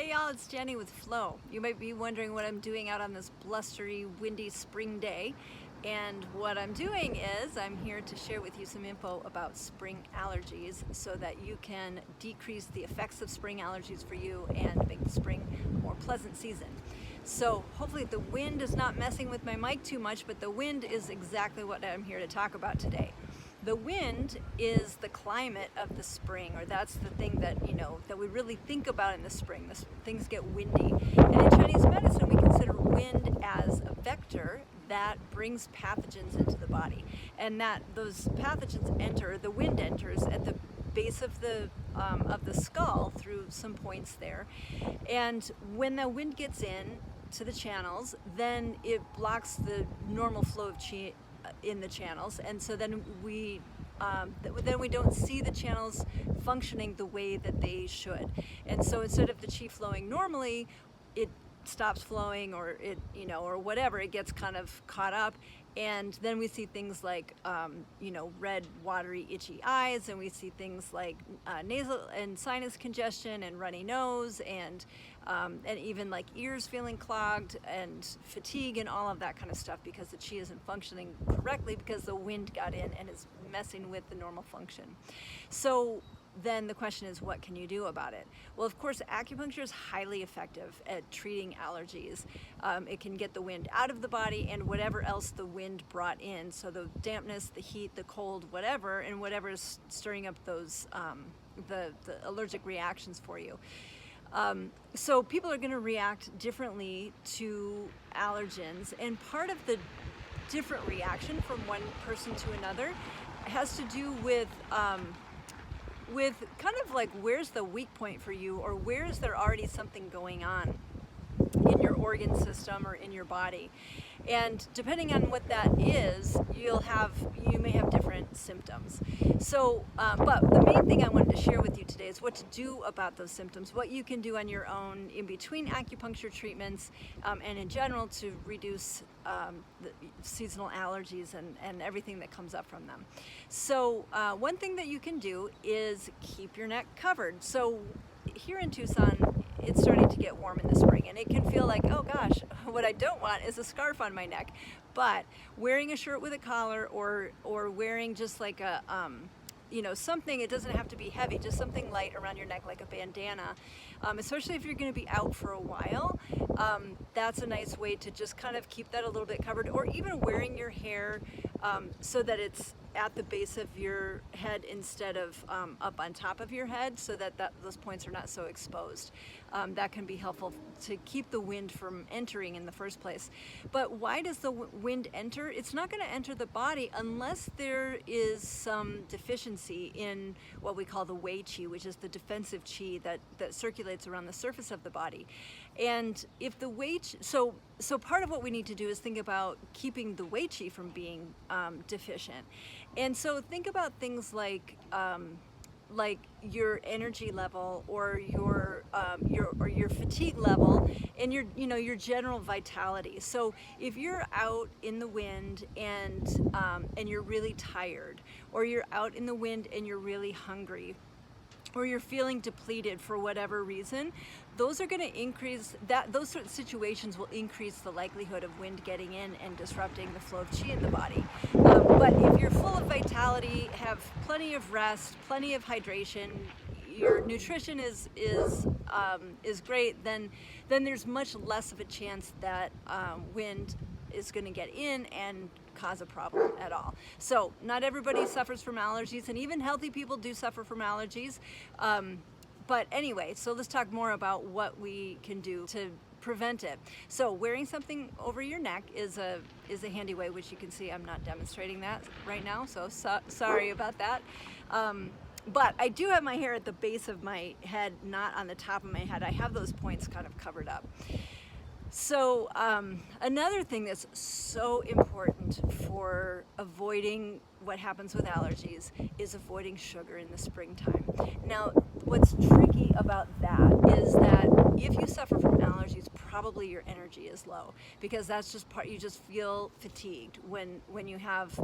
Hey y'all, it's Jenny with Flow. You might be wondering what I'm doing out on this blustery, windy spring day. And what I'm doing is I'm here to share with you some info about spring allergies so that you can decrease the effects of spring allergies for you and make the spring a more pleasant season. So hopefully the wind is not messing with my mic too much, but the wind is exactly what I'm here to talk about today. The wind is the climate of the spring, or that's the thing that, that we really think about in the spring. Things get windy. And in Chinese medicine, we consider wind as a vector that brings pathogens into the body. And that those pathogens the wind enters at the base of the skull through some points there. And when the wind gets in to the channels, then it blocks the normal flow of qi in the channels, and so then we don't see the channels functioning the way that they should. And so instead of the qi flowing normally, it stops flowing, or or whatever, it gets kind of caught up. And then we see things like, red, watery, itchy eyes, and we see things like nasal and sinus congestion and runny nose, and even like ears feeling clogged and fatigue and all of that kind of stuff, because the qi isn't functioning correctly because the wind got in and is messing with the normal function. So then the question is, what can you do about it? Well, of course, acupuncture is highly effective at treating allergies. It can get the wind out of the body and whatever else the wind brought in. So the dampness, the heat, the cold, whatever, and whatever is stirring up those the allergic reactions for you. So people are going to react differently to allergens, and part of the different reaction from one person to another has to do with kind of like, where's the weak point for you, or where is there already something going on in your organ system or in your body. And depending on what that is, you may have different symptoms. So, but the main thing I wanted to share with you today is what to do about those symptoms, what you can do on your own in between acupuncture treatments, and in general to reduce the seasonal allergies and everything that comes up from them. So one thing that you can do is keep your neck covered. So here in Tucson, it's starting to get warm in the spring, and it can feel like, oh gosh, what I don't want is a scarf on my neck. But wearing a shirt with a collar, or wearing just like a something, it doesn't have to be heavy, just something light around your neck like a bandana, especially if you're going to be out for a while, that's a nice way to just kind of keep that a little bit covered. Or even wearing your hair so that it's at the base of your head instead of up on top of your head, so that those points are not so exposed. That can be helpful to keep the wind from entering in the first place. But why does the wind enter? It's not going to enter the body unless there is some deficiency in what we call the wei qi, which is the defensive qi that circulates around the surface of the body. And if the wei qi, so part of what we need to do is think about keeping the wei qi from being deficient. And so think about things like your energy level, or your fatigue level, and your general vitality. So if you're out in the wind and you're really tired, or you're out in the wind and you're really hungry, or you're feeling depleted for whatever reason, those are going to increase those sort of situations will increase the likelihood of wind getting in and disrupting the flow of qi in the body. But if you're full of vitality, have plenty of rest, plenty of hydration, your nutrition is great, then there's much less of a chance that wind is going to get in and cause a problem at all. So not everybody suffers from allergies, and even healthy people do suffer from allergies. But anyway, so let's talk more about what we can do to prevent it. So wearing something over your neck is a handy way, which you can see I'm not demonstrating that right now, so sorry about that. But I do have my hair at the base of my head, not on the top of my head. I have those points kind of covered up. So another thing that's so important for avoiding what happens with allergies is avoiding sugar in the springtime. Now, what's tricky about that is that if you suffer from allergies probably your energy is low, because that's just part, you just feel fatigued when you have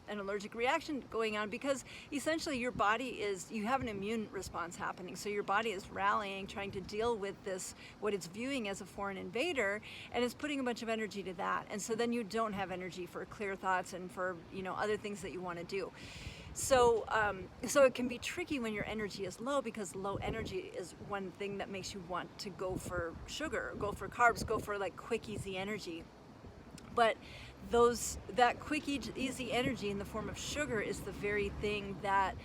an allergic reaction going on, because essentially your body you have an immune response happening. So your body is rallying, trying to deal with this, what it's viewing as a foreign invader, and it's putting a bunch of energy to that. And so then you don't have energy for clear thoughts and for, other things that you want to do. So it can be tricky when your energy is low, because low energy is one thing that makes you want to go for sugar, go for carbs, go for like quick, easy energy. But that quick, easy energy in the form of sugar is the very thing that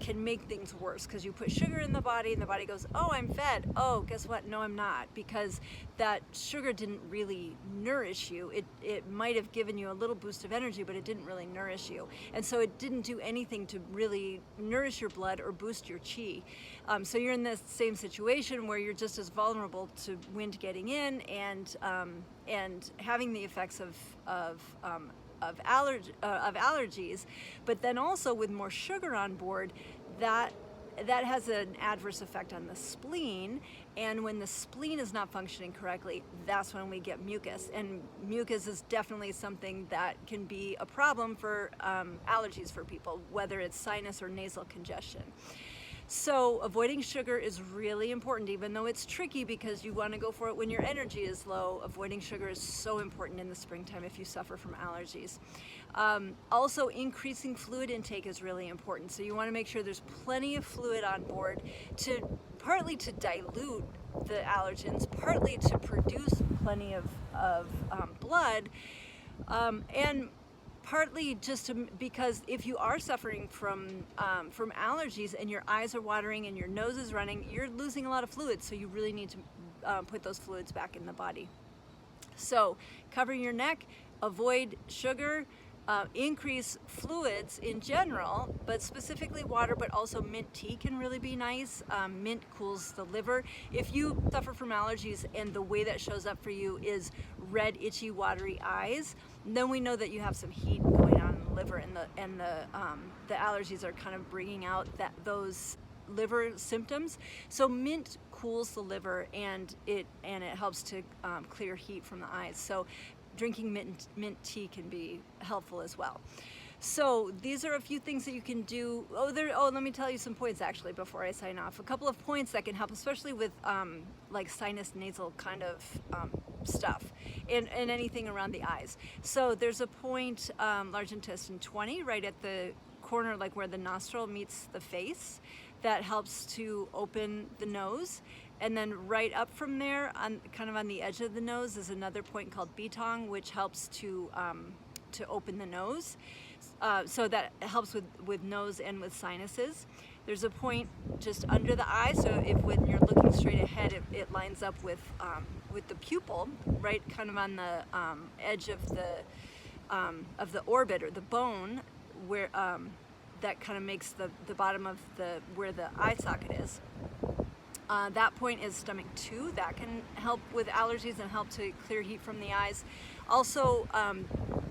can make things worse, because you put sugar in the body and the body goes, oh, I'm fed. Oh, guess what? No, I'm not, because that sugar didn't really nourish you. It might have given you a little boost of energy, but it didn't really nourish you. And so it didn't do anything to really nourish your blood or boost your chi. So you're in this same situation where you're just as vulnerable to wind getting in and having the effects of allergies, but then also with more sugar on board, that has an adverse effect on the spleen. And when the spleen is not functioning correctly, that's when we get mucus. And mucus is definitely something that can be a problem for allergies for people, whether it's sinus or nasal congestion. So avoiding sugar is really important, even though it's tricky because you want to go for it when your energy is low. Avoiding sugar is so important in the springtime if you suffer from allergies. Also, increasing fluid intake is really important. So you want to make sure there's plenty of fluid on board, partly to dilute the allergens, partly to produce plenty of blood, and partly just because if you are suffering from allergies and your eyes are watering and your nose is running, you're losing a lot of fluid, so you really need to put those fluids back in the body. So covering your neck, avoid sugar, increase fluids in general, but specifically water, but also mint tea can really be nice. Mint cools the liver. If you suffer from allergies and the way that shows up for you is red, itchy, watery eyes, then we know that you have some heat going on in the liver, and the allergies are kind of bringing out those liver symptoms. So mint cools the liver, and it helps to clear heat from the eyes. So drinking mint tea can be helpful as well. So these are a few things that you can do. Let me tell you some points actually before I sign off. A couple of points that can help, especially with like sinus nasal kind of stuff and anything around the eyes. So there's a point, large intestine 20, right at the corner, like where the nostril meets the face, that helps to open the nose. And then right up from there, kind of on the edge of the nose, is another point called Bitong, which helps to open the nose. So that helps with nose and with sinuses. There's a point just under the eye, so when you're looking straight ahead, it lines up with the pupil, right, kind of on the edge of the orbit or the bone, where that kind of makes the bottom of where the eye socket is. That point is stomach 2. That can help with allergies and help to clear heat from the eyes. Also,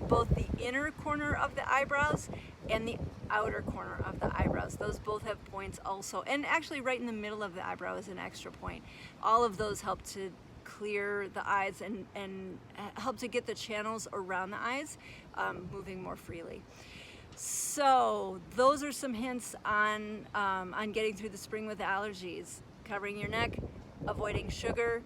both the inner corner of the eyebrows and the outer corner of the eyebrows, those both have points also. And actually right in the middle of the eyebrow is an extra point. All of those help to clear the eyes and help to get the channels around the eyes moving more freely. So those are some hints on getting through the spring with allergies. Covering your neck, avoiding sugar,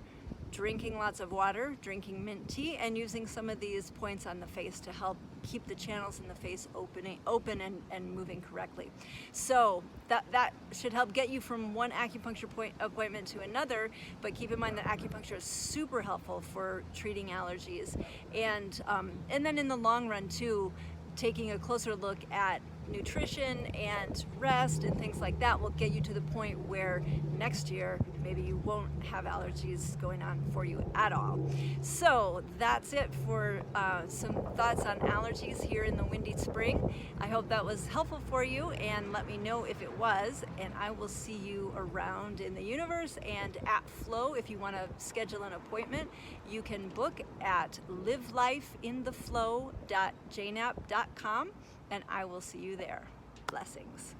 drinking lots of water, drinking mint tea, and using some of these points on the face to help keep the channels in the face open and moving correctly. So that should help get you from one acupuncture appointment to another, but keep in mind that acupuncture is super helpful for treating allergies. And then in the long run too, taking a closer look at nutrition and rest and things like that will get you to the point where next year maybe you won't have allergies going on for you at all. So that's it for some thoughts on allergies here in the windy spring. I hope that was helpful for you, and let me know if it was, and I will see you around in the universe and at Flow. If you want to schedule an appointment, you can book at livelifeintheflow.jnap.com, and I will see you there. Blessings.